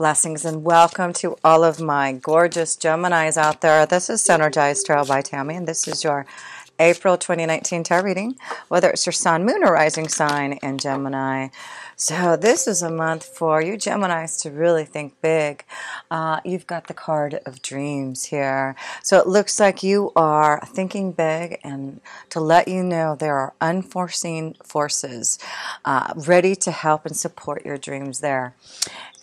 Blessings and welcome to all of my gorgeous Geminis out there. This is Synergized Tarot by Tammy, and this is your April 2019 tarot reading, whether it's your sun, moon, or rising sign in Gemini. So this is a month for you Geminis to really think big. You've got the card of dreams here. So it looks like you are thinking big, and to let you know there are unforeseen forces ready to help and support your dreams there.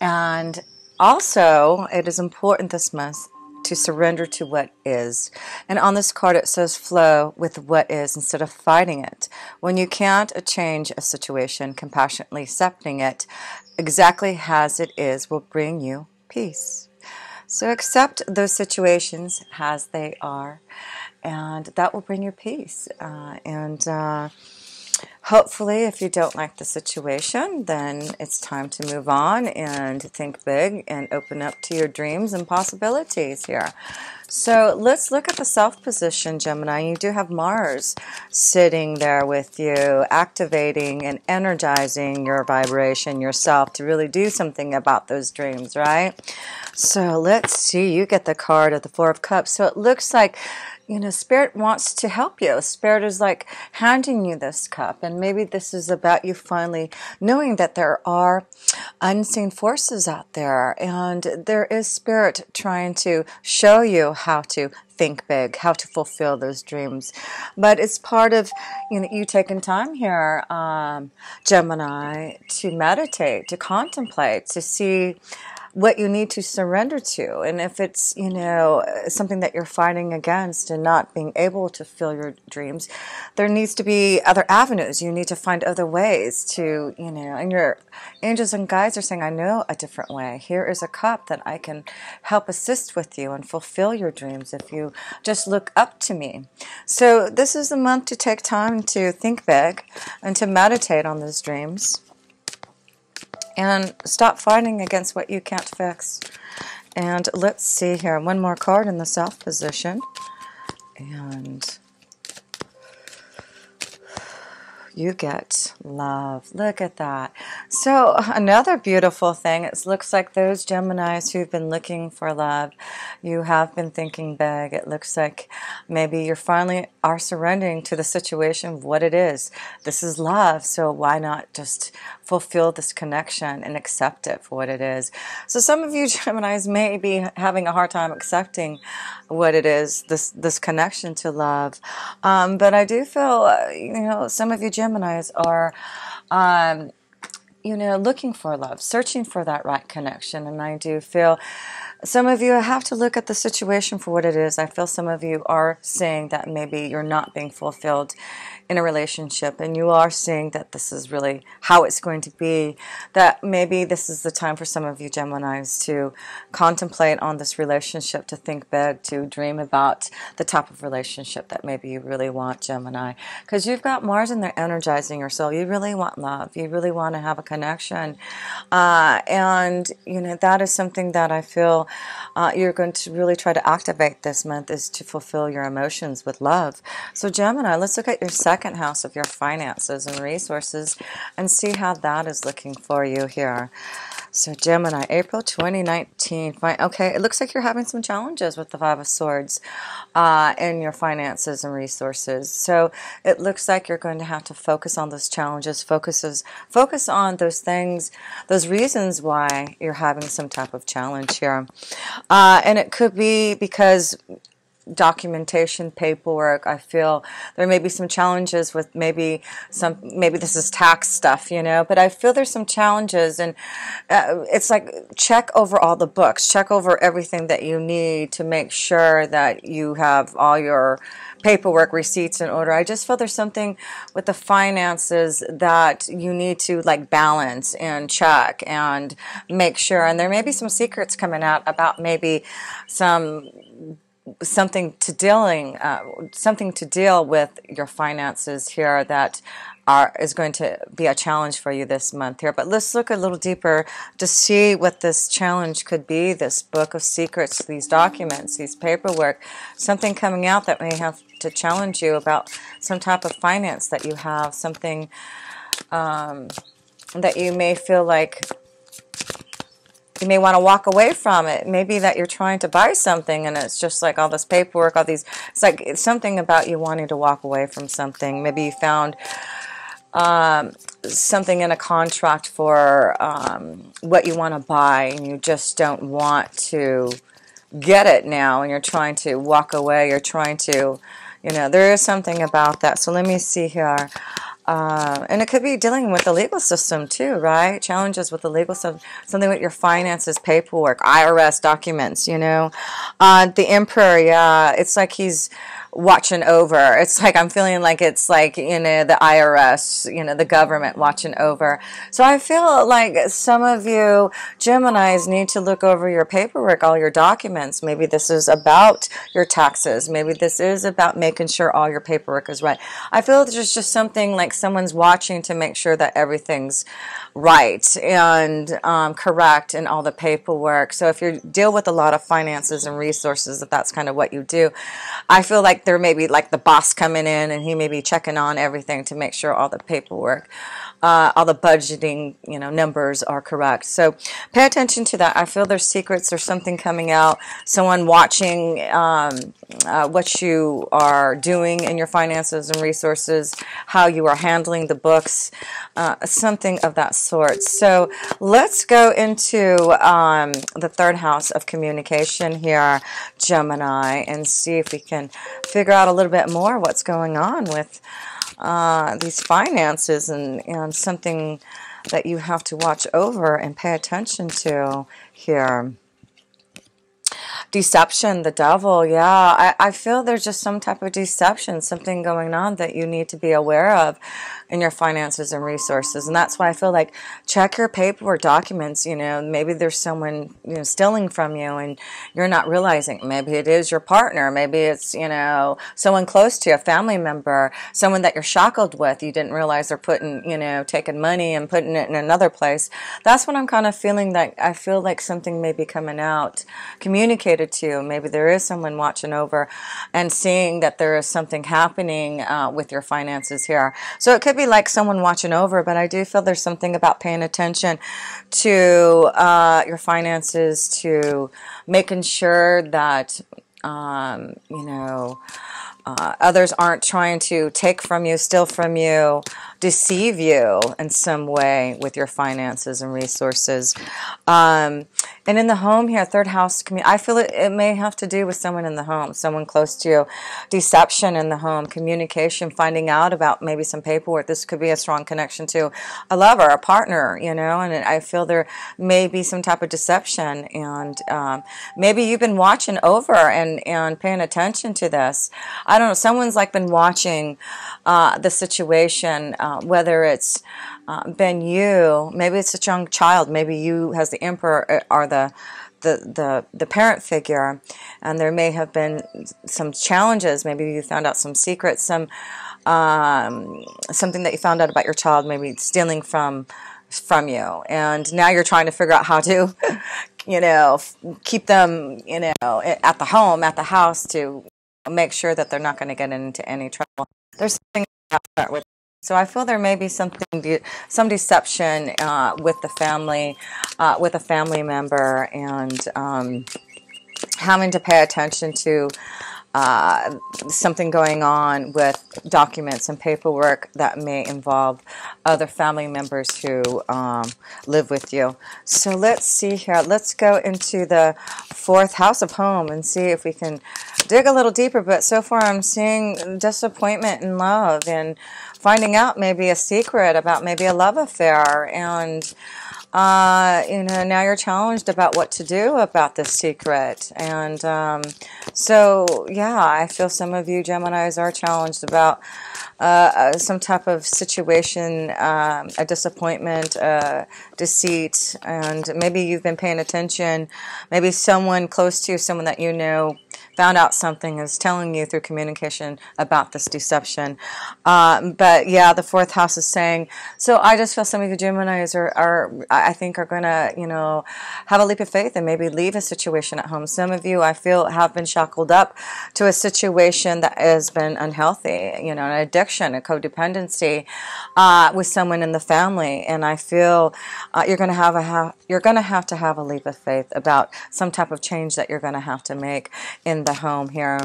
And also, it is important this month to surrender to what is. And on this card it says flow with what is instead of fighting it. When you can't change a situation, compassionately accepting it exactly as it is will bring you peace. So accept those situations as they are, and that will bring you peace. Hopefully, if you don't like the situation, then it's time to move on and think big and open up to your dreams and possibilities here. So let's look at the self position, Gemini. You do have Mars sitting there with you, activating and energizing your vibration, yourself, to really do something about those dreams, right? So let's see. You get the card of the Four of Cups. So it looks like, you know, Spirit wants to help you. Spirit is like handing you this cup, and maybe this is about you finally knowing that there are unseen forces out there, and there is Spirit trying to show you how to think big, how to fulfill those dreams. But it's part of, you know, you taking time here, Gemini, to meditate, to contemplate, to see what you need to surrender to. And if it's, you know, something that you're fighting against and not being able to fulfill your dreams, there needs to be other avenues. You need to find other ways to, you know, and your angels and guides are saying, I know a different way. Here is a cup that I can help assist with you and fulfill your dreams if you just look up to me. So this is the month to take time to think big and to meditate on those dreams. And stop fighting against what you can't fix. And let's see here. One more card in the self position. And you get love. Look at that. So another beautiful thing, it looks like those Geminis who've been looking for love, you have been thinking big. It looks like maybe you finally are surrendering to the situation of what it is. This is love, so why not just fulfill this connection and accept it for what it is? So some of you Geminis may be having a hard time accepting what it is, this connection to love. But I do feel, you know, some of you Geminis are, you know, looking for love, searching for that right connection. And I do feel some of you have to look at the situation for what it is. I feel some of you are saying that maybe you're not being fulfilled in a relationship, and you are seeing that this is really how it's going to be, that maybe this is the time for some of you Geminis to contemplate on this relationship, to think big, to dream about the type of relationship that maybe you really want, Gemini. Because you've got Mars in there energizing your soul. You really want love. You really want to have a connection. And, you know, that is something that I feel you're going to really try to activate this month, is to fulfill your emotions with love. So Gemini, let's look at your second house of your finances and resources and see how that is looking for you here. So Gemini, April 2019. Okay, it looks like you're having some challenges with the Five of Swords in your finances and resources. So it looks like you're going to have to focus on those challenges, focus on those things, those reasons why you're having some type of challenge here. And it could be because documentation, paperwork. I feel there may be some challenges with maybe this is tax stuff, you know, but I feel there's some challenges, and it's like check over all the books, check over everything that you need to make sure that you have all your paperwork, receipts in order. I just feel there's something with the finances that you need to like balance and check and make sure, and there may be some secrets coming out about maybe something to deal with your finances here that is going to be a challenge for you this month here. But let's look a little deeper to see what this challenge could be, this book of secrets, these documents, these paperwork, something coming out that may have to challenge you about some type of finance that you have, something that you may feel like You may want to walk away from it. Maybe that you're trying to buy something and it's just like all this paperwork, all these, it's something about you wanting to walk away from something. Maybe you found something in a contract for what you want to buy and you just don't want to get it now and you're trying to walk away. You're trying to, there is something about that. So let me see here. And it could be dealing with the legal system too, right? Challenges with the legal system, something with your finances, paperwork, IRS documents, The Emperor, yeah, it's like he's watching over. It's like I'm feeling like it's like, the IRS, the government watching over. So I feel like some of you Geminis need to look over your paperwork, all your documents. Maybe this is about your taxes. Maybe this is about making sure all your paperwork is right. I feel there's just something like someone's watching to make sure that everything's right and correct in all the paperwork. So if you deal with a lot of finances and resources, if that's kind of what you do, I feel like there may be like the boss coming in and he may be checking on everything to make sure all the paperwork, all the budgeting, numbers are correct. So pay attention to that. I feel there's secrets, there's something coming out, someone watching what you are doing in your finances and resources, how you are handling the books, something of that sort. So let's go into the third house of communication here, Gemini, and see if we can figure out a little bit more what's going on with these finances and something that you have to watch over and pay attention to here. Deception, the devil, yeah. I feel there's just some type of deception, something going on that you need to be aware of in your finances and resources. And that's why I feel like check your paperwork documents. Maybe there's someone stealing from you and you're not realizing. Maybe it is your partner. Maybe it's someone close to you, a family member, someone that you're shackled with. You didn't realize they're putting taking money and putting it in another place. That's what I'm kind of feeling. That I feel like something may be coming out, communicated to you. Maybe there is someone watching over and seeing that there is something happening with your finances here. So it could be like someone watching over, but I do feel there's something about paying attention to your finances, to making sure that others aren't trying to take from you, steal from you, deceive you in some way with your finances and resources. And in the home here, third house, I feel it may have to do with someone in the home, someone close to you. Deception in the home, communication, finding out about maybe some paperwork. This could be a strong connection to a lover, a partner, and I feel there may be some type of deception. And maybe you've been watching over and paying attention to this. I don't know, someone's like been watching the situation, whether it's been you, maybe it's a young child, maybe you as the emperor or the parent figure, and there may have been some challenges. Maybe you found out some secrets, something that you found out about your child, maybe stealing from you, and now you're trying to figure out how to keep them at the home, at the house, to make sure that they're not going to get into any trouble. There's something about that with. So I feel there may be some deception with the family, with a family member, and having to pay attention to something going on with documents and paperwork that may involve other family members who live with you. So let's see here. Let's go into the fourth house of home and see if we can dig a little deeper. But so far I'm seeing disappointment in love and finding out maybe a secret about maybe a love affair, and now you're challenged about what to do about this secret. And so yeah, I feel some of you Geminis are challenged about some type of situation, a disappointment, deceit, and maybe you've been paying attention. Maybe someone close to you, someone that you know, found out something, is telling you through communication about this deception. But yeah, the fourth house is saying, so I just feel some of you Geminis I think are going to, you know, have a leap of faith and maybe leave a situation at home. Some of you, I feel, have been shackled up to a situation that has been unhealthy, you know, an addiction, a codependency with someone in the family. And I feel you're going to have to have a leap of faith about some type of change that you're going to have to make in the home here.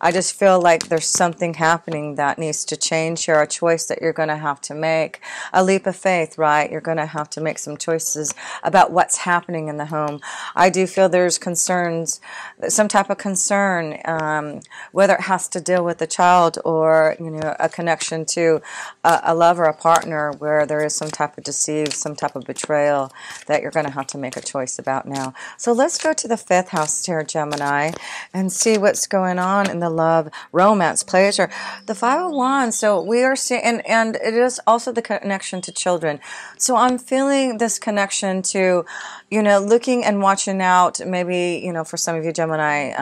I just feel like there's something happening that needs to change here, a choice that you're going to have to make, a leap of faith, right? You're going to have to make some choices about what's happening in the home. I do feel there's concerns, some type of concern, whether it has to deal with the child or, you know, a connection to a lover, a partner, where there is some type of deceit, some type of betrayal that you're going to have to make a choice about now. So let's go to the fifth house here, Gemini, and see what's going on in the love, romance, pleasure. The Five of Wands, so we are seeing, and it is also the connection to children. So I'm feeling this connection to, you know, looking and watching out, maybe, you know, for some of you Gemini,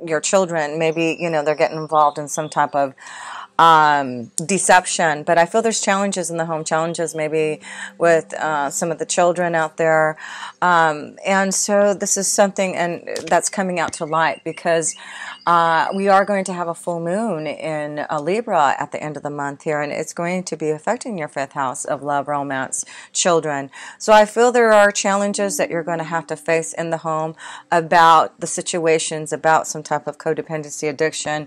your children, maybe, you know, they're getting involved in some type of deception, but I feel there's challenges in the home, challenges maybe with some of the children out there, and so this is something and that's coming out to light because we are going to have a full moon in Libra at the end of the month here, and it's going to be affecting your fifth house of love, romance, children. So I feel there are challenges that you're going to have to face in the home about the situations, about some type of codependency, addiction,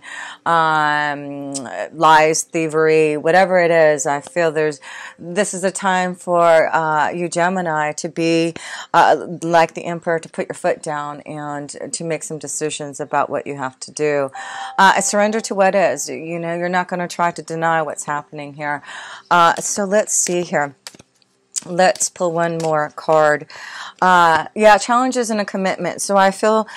lies, thievery, whatever it is. I feel this is a time for you Gemini to be like the Emperor, to put your foot down and to make some decisions about what you have to do. Surrender to what is. You know, you're not going to try to deny what's happening here. So let's see here. Let's pull one more card. Yeah, challenges and a commitment. So I feel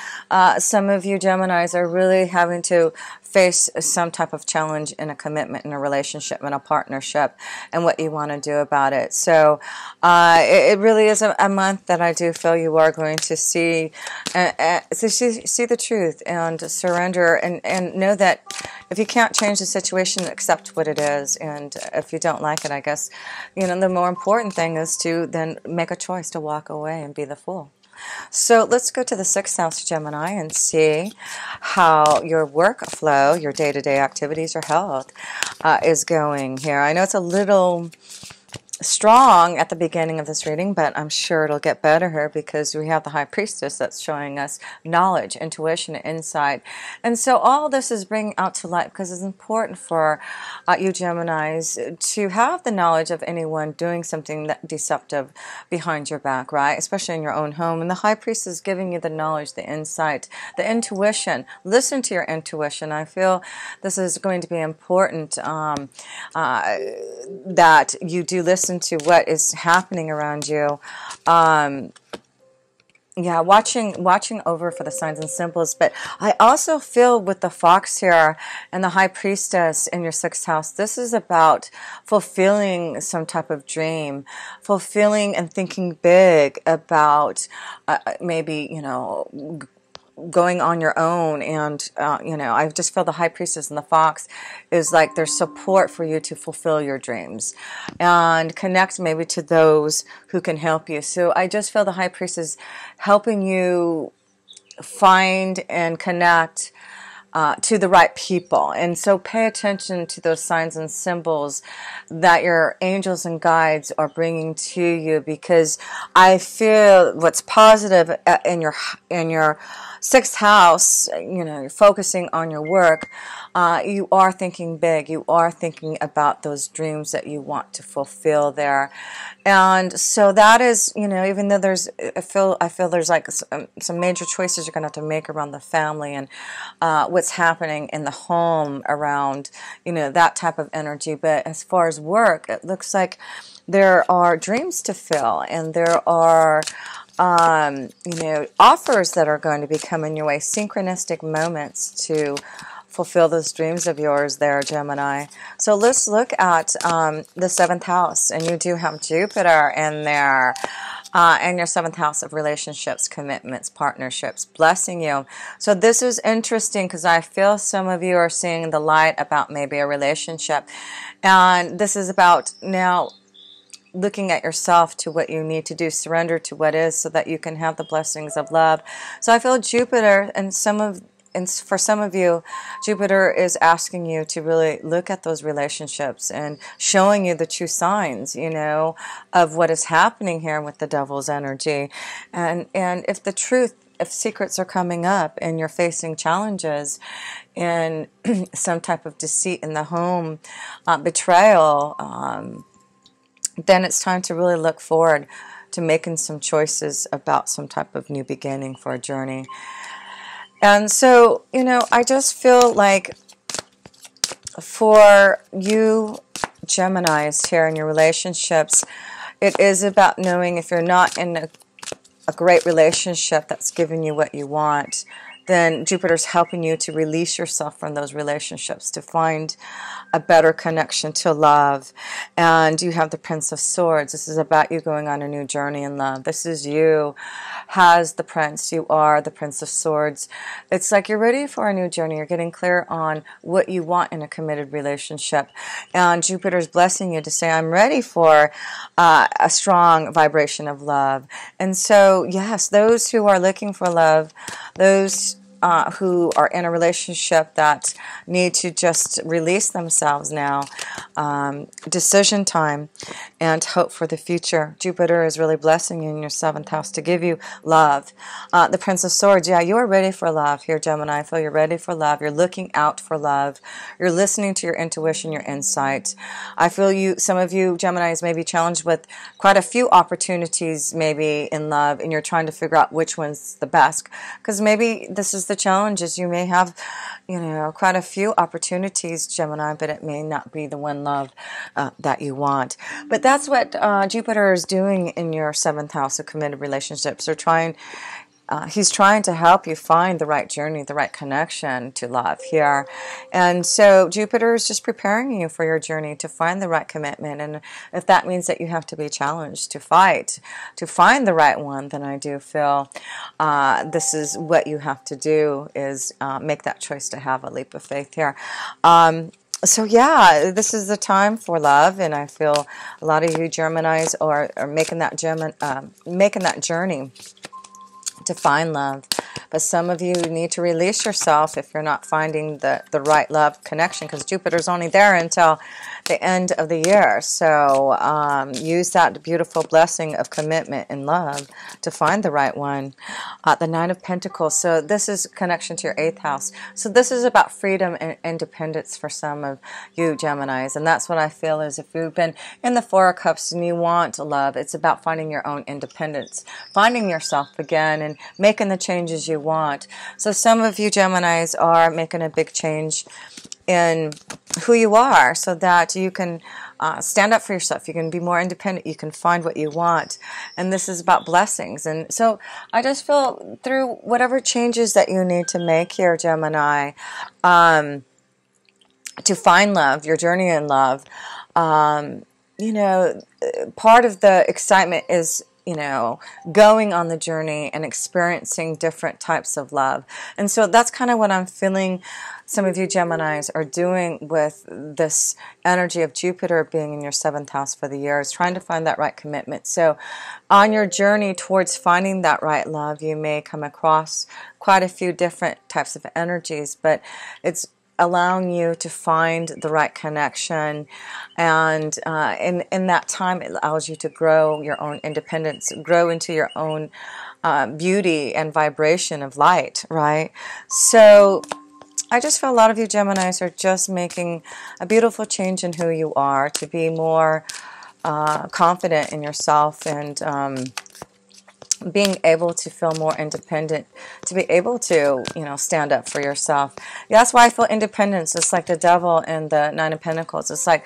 some of you Geminis are really having to face some type of challenge in a commitment, in a relationship, in a partnership, and what you want to do about it. So it really is a month that I do feel you are going to see the truth and surrender and know that if you can't change the situation, accept what it is. And if you don't like it, I guess, you know, the more important thing is to then make a choice to walk away and be the fool. So let's go to the sixth house, Gemini, and see how your workflow, your day-to-day activities, your health is going here. I know it's a little strong at the beginning of this reading, but I'm sure it'll get better here because we have the High Priestess that's showing us knowledge, intuition, insight. And so all this is bringing out to light because it's important for you Geminis to have the knowledge of anyone doing something that deceptive behind your back, right? Especially in your own home. And the High Priestess is giving you the knowledge, the insight, the intuition. Listen to your intuition. I feel this is going to be important that you do listen to what is happening around you. Yeah, watching over for the signs and symbols. But I also feel with the Fox here and the High Priestess in your sixth house, this is about fulfilling some type of dream, fulfilling and thinking big about maybe, you know, going on your own. And you know, I just feel the High Priestess and the Fox is like there's support for you to fulfill your dreams and connect maybe to those who can help you. So I just feel the High Priestess helping you find and connect to the right people. And so pay attention to those signs and symbols that your angels and guides are bringing to you, because I feel what's positive in your sixth house, you know, you're focusing on your work. You are thinking big. You are thinking about those dreams that you want to fulfill there. And so that is, you know, even though there's, I feel there's like some major choices you're going to have to make around the family and what's happening in the home around, you know, that type of energy. But as far as work, it looks like there are dreams to fill, and there are you know, offers that are going to be coming your way, synchronistic moments to fulfill those dreams of yours there, Gemini. So let's look at the seventh house, and you do have Jupiter in there. and your 7th house of relationships, commitments, partnerships, blessing you. So this is interesting because I feel some of you are seeing the light about maybe a relationship. And this is about now looking at yourself to what you need to do, surrender to what is so that you can have the blessings of love. So I feel Jupiter, and for some of you, Jupiter is asking you to really look at those relationships and showing you the true signs, of what is happening here with the devil's energy. And if secrets are coming up and you're facing challenges and some type of deceit in the home, betrayal, then it's time to really look forward to making some choices about some type of new beginning for a journey. And so, I just feel like for you Geminis here in your relationships, it is about knowing if you're not in a great relationship that's giving you what you want, then Jupiter's helping you to release yourself from those relationships, to find a better connection to love. And you have the Prince of Swords. This is about you going on a new journey in love. This is you has the Prince. You are the Prince of Swords. It's like you're ready for a new journey. You're getting clear on what you want in a committed relationship. And Jupiter's blessing you to say, I'm ready for a strong vibration of love. And so, yes, those who are looking for love, those who are in a relationship that need to just release themselves now, decision time, and hope for the future. Jupiter is really blessing you in your 7th house to give you love. The Prince of Swords, yeah, you are ready for love here, Gemini. I feel you're ready for love. You're looking out for love. You're listening to your intuition, your insight. I feel some of you Geminis may be challenged with quite a few opportunities maybe in love, and you're trying to figure out which one's the best, because maybe this is the challenge is you may have, quite a few opportunities, Gemini, but it may not be the one love that you want. But that's what Jupiter is doing in your 7th house of committed relationships. He's trying to help you find the right journey, the right connection to love here. And so Jupiter is just preparing you for your journey to find the right commitment. And if that means that you have to be challenged to fight, to find the right one, then I do feel this is what you have to do is make that choice to have a leap of faith here. So yeah, this is the time for love, and I feel a lot of you Geminis are making that journey to find love. But some of you need to release yourself if you're not finding the right love connection, because Jupiter's only there until the end of the year. So use that beautiful blessing of commitment and love to find the right one. The Nine of Pentacles. So this is connection to your 8th house. So this is about freedom and independence for some of you Geminis. And that's what I feel is if you've been in the 4 of Cups and you want love, it's about finding your own independence, finding yourself again and making the changes you want. So some of you Geminis are making a big change in who you are so that you can stand up for yourself. You can be more independent. You can find what you want. And this is about blessings. And so I just feel through whatever changes that you need to make here, Gemini, to find love, your journey in love, part of the excitement is going on the journey and experiencing different types of love. And so that's kind of what I'm feeling some of you Geminis are doing with this energy of Jupiter being in your 7th house for the year, is trying to find that right commitment. So on your journey towards finding that right love, you may come across quite a few different types of energies, but it's allowing you to find the right connection, and in that time it allows you to grow your own independence, grow into your own beauty and vibration of light, right? So I just feel a lot of you Geminis are just making a beautiful change in who you are, to be more confident in yourself and being able to feel more independent, to be able to, stand up for yourself. That's why I feel independence. It's like the devil and the Nine of Pentacles. It's like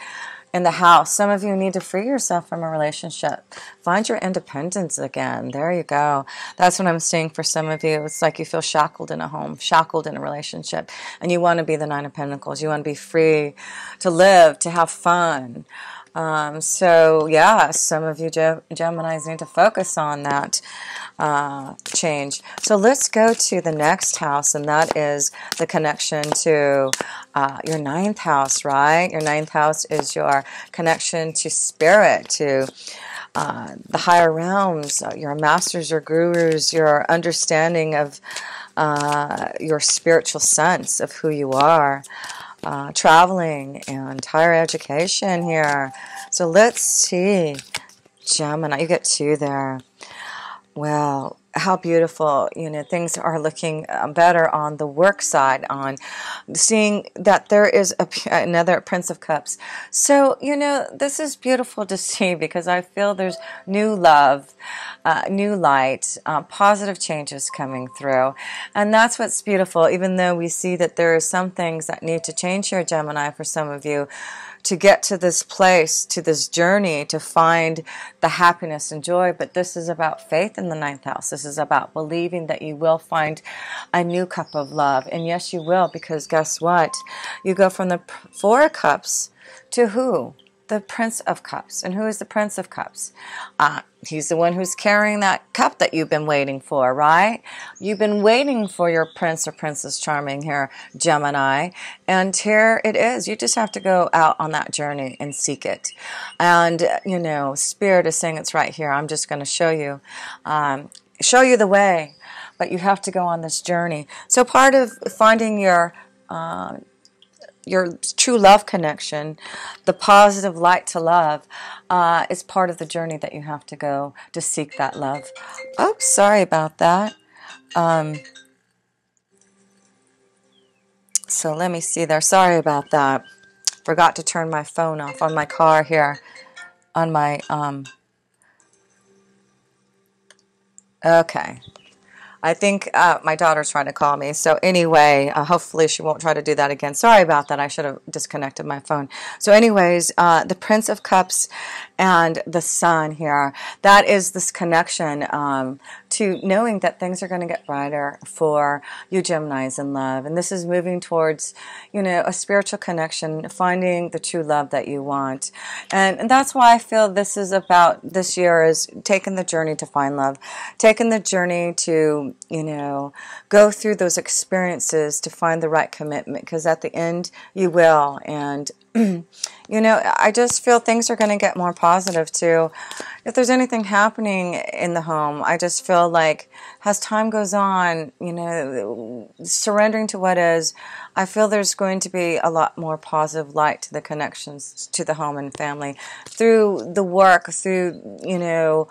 in the house. Some of you need to free yourself from a relationship. Find your independence again. There you go. That's what I'm seeing for some of you. It's like you feel shackled in a home, shackled in a relationship, and you want to be the Nine of Pentacles. You want to be free to live, to have fun, So yeah, some of you Geminis need to focus on that change. So let's go to the next house, and that is the connection to your ninth house, right? Your ninth house is your connection to spirit, to the higher realms, your masters, your gurus, your understanding of your spiritual sense of who you are, traveling and higher education here. So let's see, Gemini, you get two there. Well, how beautiful, things are looking better on the work side, on seeing that there is another Prince of Cups. So, this is beautiful to see, because I feel there's new love, new light, positive changes coming through. And that's what's beautiful, even though we see that there are some things that need to change here, Gemini, for some of you, to get to this place, to this journey, to find the happiness and joy. But this is about faith in the ninth house. This is about believing that you will find a new cup of love. And yes, you will, because guess what? You go from the Four of Cups to who? The Prince of Cups. And who is the Prince of Cups? He's the one who's carrying that cup that you've been waiting for, right? You've been waiting for your Prince or Princess Charming here, Gemini. And here it is. You just have to go out on that journey and seek it. And, Spirit is saying it's right here. I'm just going to show you the way. But you have to go on this journey. So part of finding your true love connection, the positive light to love, is part of the journey that you have to go to seek that love. Oh, sorry about that. So let me see there. Sorry about that. Forgot to turn my phone off on my car here. On my, okay. I think my daughter's trying to call me. So anyway, hopefully she won't try to do that again. Sorry about that. I should have disconnected my phone. So anyways, the Prince of Cups and the Sun here, that is this connection to knowing that things are going to get brighter for you Geminis in love. And this is moving towards, a spiritual connection, finding the true love that you want. And that's why I feel this is about this year, is taking the journey to find love, taking the journey to go through those experiences to find the right commitment, because at the end you will. And I just feel things are going to get more positive too. If there's anything happening in the home, I just feel like as time goes on, surrendering to what is, I feel there's going to be a lot more positive light to the connections to the home and family through the work, through,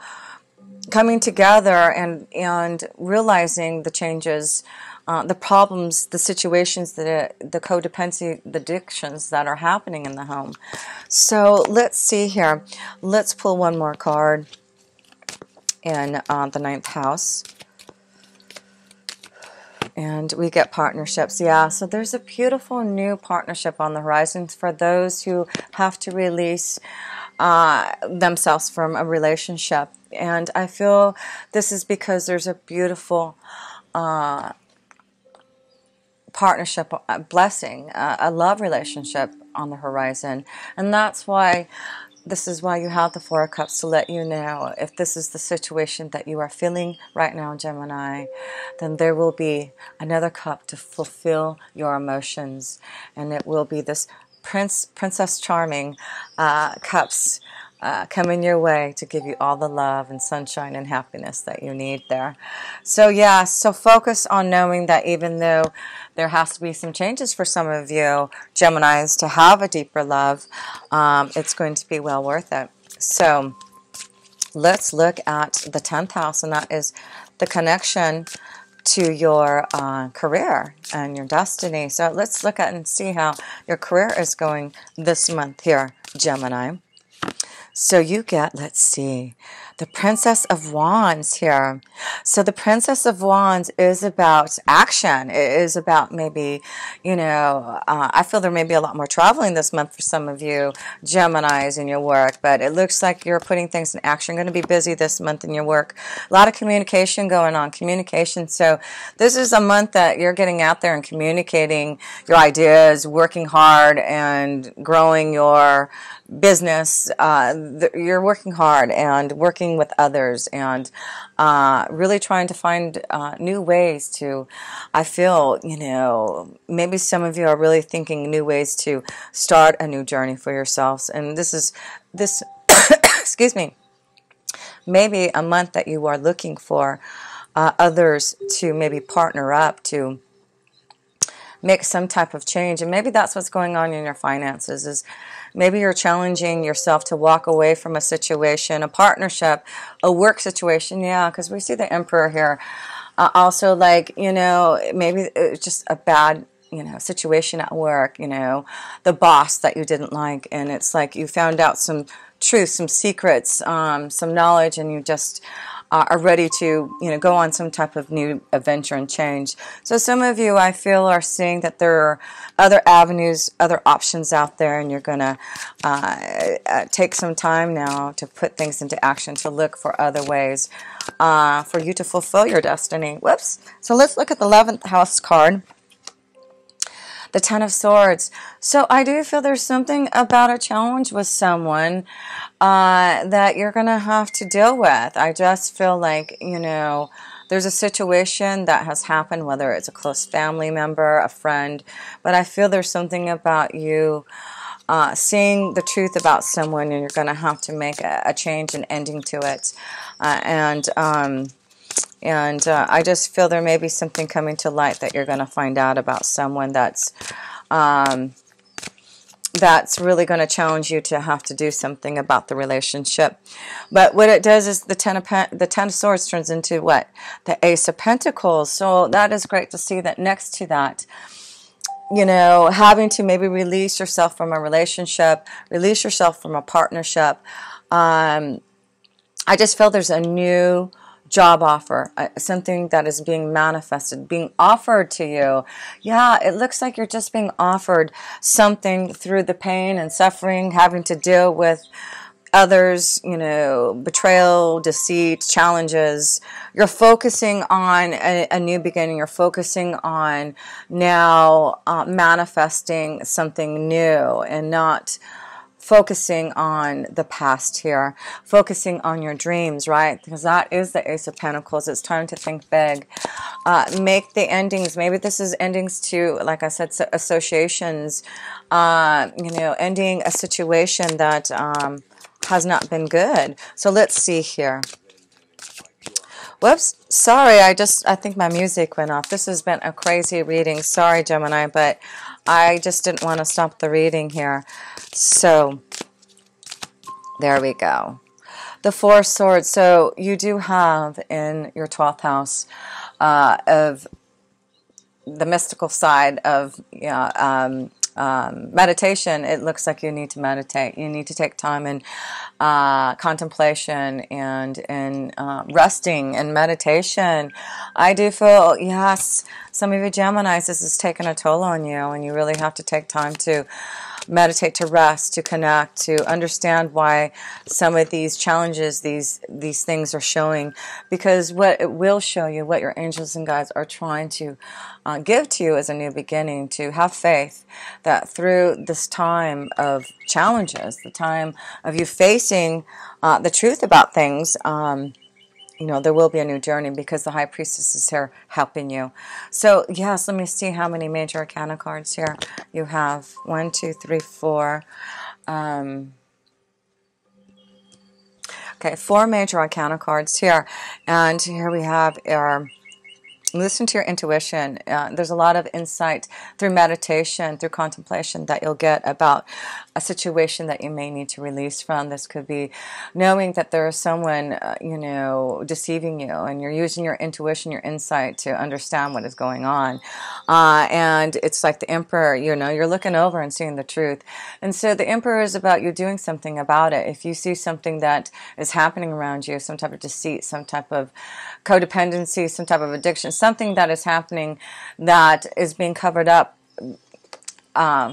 coming together and realizing the changes, the problems, the situations, the codependency, the addictions that are happening in the home. So let's see here. Let's pull one more card in the ninth house. And we get partnerships. Yeah, so there's a beautiful new partnership on the horizon for those who have to release themselves from a relationship. And I feel this is because there's a beautiful partnership, a blessing, a love relationship on the horizon. And that's why, this is why you have the Four of Cups, to let you know if this is the situation that you are feeling right now, Gemini, then there will be another cup to fulfill your emotions. And it will be this Princess Charming cups coming your way to give you all the love and sunshine and happiness that you need there. So yeah, so focus on knowing that even though there has to be some changes for some of you Geminis to have a deeper love, it's going to be well worth it. So let's look at the 10th house, and that is the connection to your career and your destiny. So let's look at and see how your career is going this month here, Gemini. So you get, let's see, The Princess of Wands here. So the Princess of Wands is about action. It is about maybe, I feel there may be a lot more traveling this month for some of you Geminis in your work, but it looks like you're putting things in action. You're going to be busy this month in your work. A lot of communication going on, communication. So this is a month that you're getting out there and communicating your ideas, working hard and growing your business. You're working hard and working with others and really trying to find new ways to, I feel, maybe some of you are really thinking new ways to start a new journey for yourselves. And this excuse me, maybe a month that you are looking for others to maybe partner up to make some type of change. And maybe that's what's going on in your finances, is maybe you're challenging yourself to walk away from a situation, a partnership, a work situation. Yeah, because we see the Emperor here. Also, like, maybe it's just a bad, situation at work, the boss that you didn't like. And it's like you found out some truth, some secrets, some knowledge, and you just are ready to, go on some type of new adventure and change. So some of you, I feel, are seeing that there are other avenues, other options out there, and you're going to take some time now to put things into action, to look for other ways for you to fulfill your destiny. Whoops. So let's look at the 11th house card. The Ten of Swords. So I do feel there's something about a challenge with someone that you're going to have to deal with. I just feel like, there's a situation that has happened, whether it's a close family member, a friend, but I feel there's something about you seeing the truth about someone, and you're going to have to make a change and ending to it. I just feel there may be something coming to light that you're going to find out about someone that's really going to challenge you to have to do something about the relationship. But what it does is the Ten of Swords turns into what? The Ace of Pentacles. So that is great to see that next to that, having to maybe release yourself from a relationship, release yourself from a partnership. I just feel there's a new job offer, something that is being manifested, being offered to you. Yeah, it looks like you're just being offered something through the pain and suffering, having to deal with others, betrayal, deceit, challenges. You're focusing on a new beginning. You're focusing on now manifesting something new and not focusing on the past here, focusing on your dreams, right? Because that is the Ace of Pentacles. It's time to think big. Make the endings. Maybe this is endings to, like I said, associations, ending a situation that has not been good. So let's see here. Whoops, sorry, I think my music went off. This has been a crazy reading. Sorry, Gemini, but I just didn't want to stop the reading here. So, there we go. The Four of Swords. So, you do have in your 12th house of the mystical side of meditation. It looks like you need to meditate. You need to take time in contemplation and resting and meditation. I do feel, yes, some of you Geminis, this is taking a toll on you, and you really have to take time to meditate, to rest, to connect, to understand why some of these challenges, these things are showing, because what it will show you, what your angels and guides are trying to give to you as a new beginning, to have faith that through this time of challenges, the time of you facing the truth about things, there will be a new journey, because the High Priestess is here helping you. So, yes, let me see how many major arcana cards here you have. 1, 2, 3, 4. Okay, 4 major arcana cards here. And here we have our listen to your intuition. There's a lot of insight through meditation, through contemplation that you'll get about a situation that you may need to release from. This could be knowing that there is someone, deceiving you, and you're using your intuition, your insight to understand what is going on. And it's like the Emperor, you're looking over and seeing the truth. And so the Emperor is about you doing something about it. If you see something that is happening around you, some type of deceit, some type of codependency, some type of addiction, something that is happening that is being covered up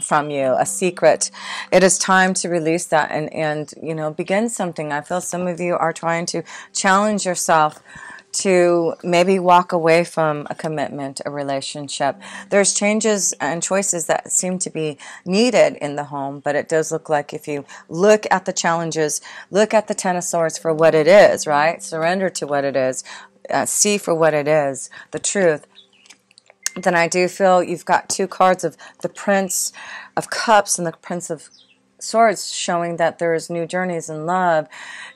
from you, a secret, it is time to release that and begin something. I feel some of you are trying to challenge yourself to maybe walk away from a commitment, a relationship. There's changes and choices that seem to be needed in the home, but it does look like if you look at the challenges, look at the Ten of Swords for what it is, right? Surrender to what it is. See for what it is, the truth. Then I do feel you've got two cards of the Prince of Cups and the Prince of Swords, showing that there's new journeys in love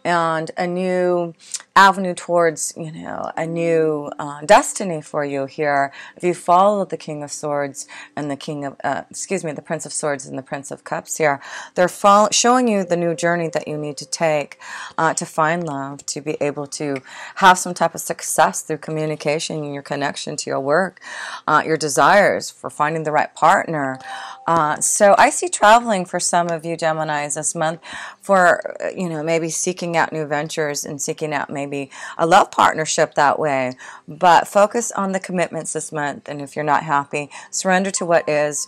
and a new avenue towards, a new destiny for you here. If you follow the King of Swords and the the Prince of Swords and the Prince of Cups here, they're showing you the new journey that you need to take to find love, to be able to have some type of success through communication and your connection to your work, your desires for finding the right partner. So I see traveling for some of you Geminis this month for, maybe seeking out new ventures and seeking out maybe a love partnership that way. But focus on the commitments this month. And if you're not happy, surrender to what is.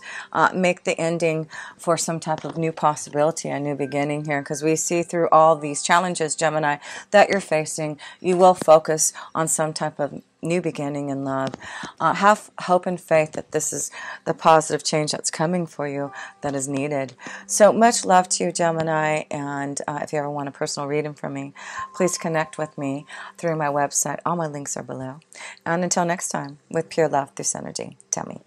Make the ending for some type of new possibility, a new beginning here. Because we see through all these challenges, Gemini, that you're facing, you will focus on some type of new beginning in love. Have hope and faith that this is the positive change that's coming for you that is needed. So much love to you, Gemini, and if you ever want a personal reading from me, please connect with me through my website. All my links are below. And until next time, with pure love through Synergy, tell me.